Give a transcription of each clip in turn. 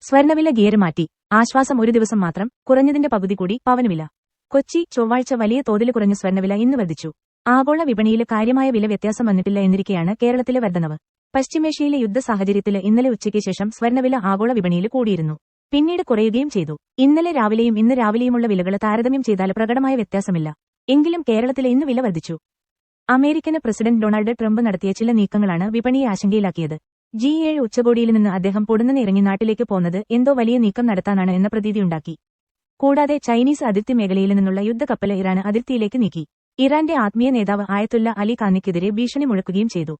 സ്വർണ്ണവില ഗിയർ മാറ്റി. ആശ്വാസം ഒരു ദിവസം മാത്രം, കുറഞ്ഞതിന്റെ പകുതി കൂടി പവനുവില. കൊച്ചി ചൊവ്വാഴ്ച വലിയ തോതിൽ കുറഞ്ഞ സ്വർണ്ണവില ഇന്ന് വർദ്ധിച്ചു. ആഗോള വിപണിയിൽ കാര്യമായ വില വ്യത്യാസം വന്നിട്ടില്ല എന്നിരിക്കെയാണ് കേരളത്തിലെ വർധനവ്. പശ്ചിമേഷ്യയിലെ യുദ്ധ സാഹചര്യത്തിൽ ഇന്നലെ ഉച്ചയ്ക്ക് ശേഷം സ്വർണ്ണവില ആഗോള വിപണിയിൽ കൂടിയിരുന്നു. പിന്നീട് കുറയുകയും ചെയ്തു. ഇന്നലെ രാവിലെയും ഇന്ന് രാവിലെയുമുള്ള വിലകൾ താരതമ്യം ചെയ്താൽ പ്രകടമായ വ്യത്യാസമില്ല. എങ്കിലും കേരളത്തിലെ ഇന്ന് വില വർദ്ധിച്ചു. അമേരിക്കൻ പ്രസിഡന്റ് ഡൊണാൾഡ് ട്രംപ് നടത്തിയ ചില നീക്കങ്ങളാണ് വിപണിയെ ആശങ്കയിലാക്കിയത്. G7 ഉച്ചകോടിയിൽ നിന്ന് അദ്ദേഹം പൊടുന്നനെ ഇറങ്ങി നാട്ടിലേക്ക് പോന്നത് എന്തോ വലിയ നീക്കം നടത്താനാണ് എന്ന പ്രതീതിയുണ്ടാക്കി. കൂടാതെ ചൈനീസ് അതിർത്തി മേഖലയിൽ നിന്നുള്ള യുദ്ധക്കപ്പൽ ഇറാൻ അതിർത്തിയിലേക്ക് നീക്കി. ഇറാന്റെ ആത്മീയ നേതാവ് ആയത്തുല്ല അലി ഖാനിക്കെതിരെ ഭീഷണി മുഴക്കുകയും ചെയ്തു.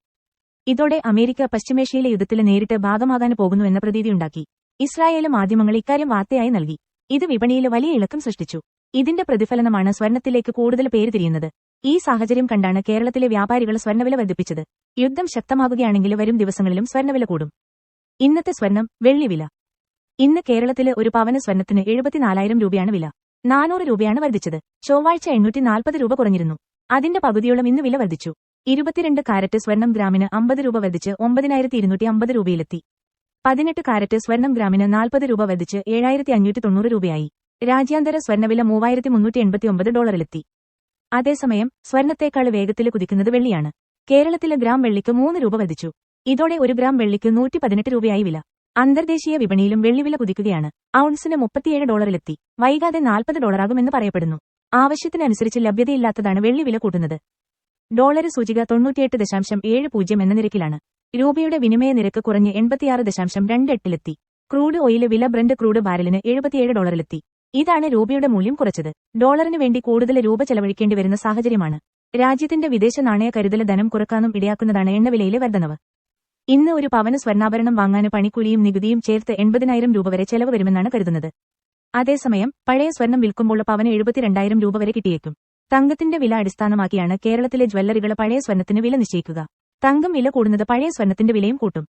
ഇതോടെ അമേരിക്ക പശ്ചിമേഷ്യയിലെ യുദ്ധത്തിൽ നേരിട്ട് ഭാഗമാകാൻ പോകുന്നു എന്ന പ്രതീതിയുണ്ടാക്കി. ഇസ്രായേൽ മാധ്യമങ്ങൾ ഇക്കാര്യം വാർത്തയായി നൽകി. ഇത് വിപണിയിൽ വലിയ ഇളക്കം സൃഷ്ടിച്ചു. ഇതിന്റെ പ്രതിഫലനമാണ് സ്വർണ്ണത്തിലേക്ക് കൂടുതൽ പേര് തിരിയുന്നത്. ഈ സാഹചര്യം കണ്ടാണ് കേരളത്തിലെ വ്യാപാരികൾ സ്വർണ്ണവില വർദ്ധിപ്പിച്ചത്. യുദ്ധം ശക്തമാകുകയാണെങ്കിൽ വരും ദിവസങ്ങളിലും സ്വർണ്ണവില കൂടും. ഇന്നത്തെ സ്വർണം, വെള്ളി വില. ഇന്ന് കേരളത്തില് ഒരു പവന് സ്വർണ്ണത്തിന് 74,000 രൂപയാണ് വില. 400 രൂപയാണ് വർദ്ധിച്ചത്. ചൊവ്വാഴ്ച 840 രൂപ കുറഞ്ഞിരുന്നു. അതിന്റെ പകുതിയോളം ഇന്ന് വില വർദ്ധിച്ചു. 22 കാരറ്റ് സ്വർണം ഗ്രാമിന് 50 രൂപ വർദ്ധിച്ച് 9,250 രൂപയിലെത്തി. 18 കാരറ്റ് സ്വർണം ഗ്രാമിന് 40 രൂപ വർദ്ധിച്ച് 7,590 രൂപയായി. രാജ്യാന്തര സ്വർണ്ണവില $3,389 അതേസമയം സ്വർണ്ണത്തേക്കാൾ വേഗത്തിൽ കുതിക്കുന്നത് വെള്ളിയാണ്. കേരളത്തിലെ ഗ്രാം വെള്ളിക്ക് 3 രൂപ വർദ്ധിച്ചു. ഇതോടെ ഒരു ഗ്രാം വെള്ളിക്ക് 118 രൂപയായി വില. അന്തർദേശീയ വിപണിയിലും വെള്ളിവില കുതിക്കുകയാണ്. ഔൺസിന് $37 വൈകാതെ $40 പറയപ്പെടുന്നു. ആവശ്യത്തിനനുസരിച്ച് ലഭ്യതയില്ലാത്തതാണ് വെള്ളിവില കൂട്ടുന്നത്. ഡോളർ സൂചിക 98.70 എന്ന നിരക്കിലാണ്. രൂപയുടെ വിനിമയ നിരക്ക് കുറഞ്ഞ് 86.28 ക്രൂഡ് ഓയിൽ വില ബ്രന്റ് ക്രൂഡ് ബാരലിന് $77 ഇതാണ് രൂപയുടെ മൂല്യം കുറച്ചത്. ഡോളറിന് വേണ്ടി കൂടുതൽ രൂപ ചെലവഴിക്കേണ്ടി വരുന്ന സാഹചര്യമാണ്. രാജ്യത്തിന്റെ വിദേശ നാണയ കരുതൽ ധനം കുറക്കാനും ഇടയാക്കുന്നതാണ് എണ്ണവിലയിലെ വർധനവ്. ഇന്ന് ഒരു പവന് സ്വർണ്ണാഭരണം വാങ്ങാൻ പണിക്കൂലിയും നികുതിയും ചേർത്ത് 80,000 രൂപ വരെ ചെലവ് വരുമെന്നാണ് കരുതുന്നത്. അതേസമയം പഴയ സ്വർണം വിൽക്കുമ്പോൾ പവന് 72,000 രൂപ വരെ കിട്ടിയേക്കും. തങ്കത്തിന്റെ വില അടിസ്ഥാനമാക്കിയാണ് കേരളത്തിലെ ജ്വല്ലറികൾ പഴയ സ്വർണ്ണത്തിന് വില നിശ്ചയിക്കുക. തങ്കം വില കൂടുന്നത് പഴയ സ്വർണ്ണത്തിന്റെ വിലയും കൂട്ടും.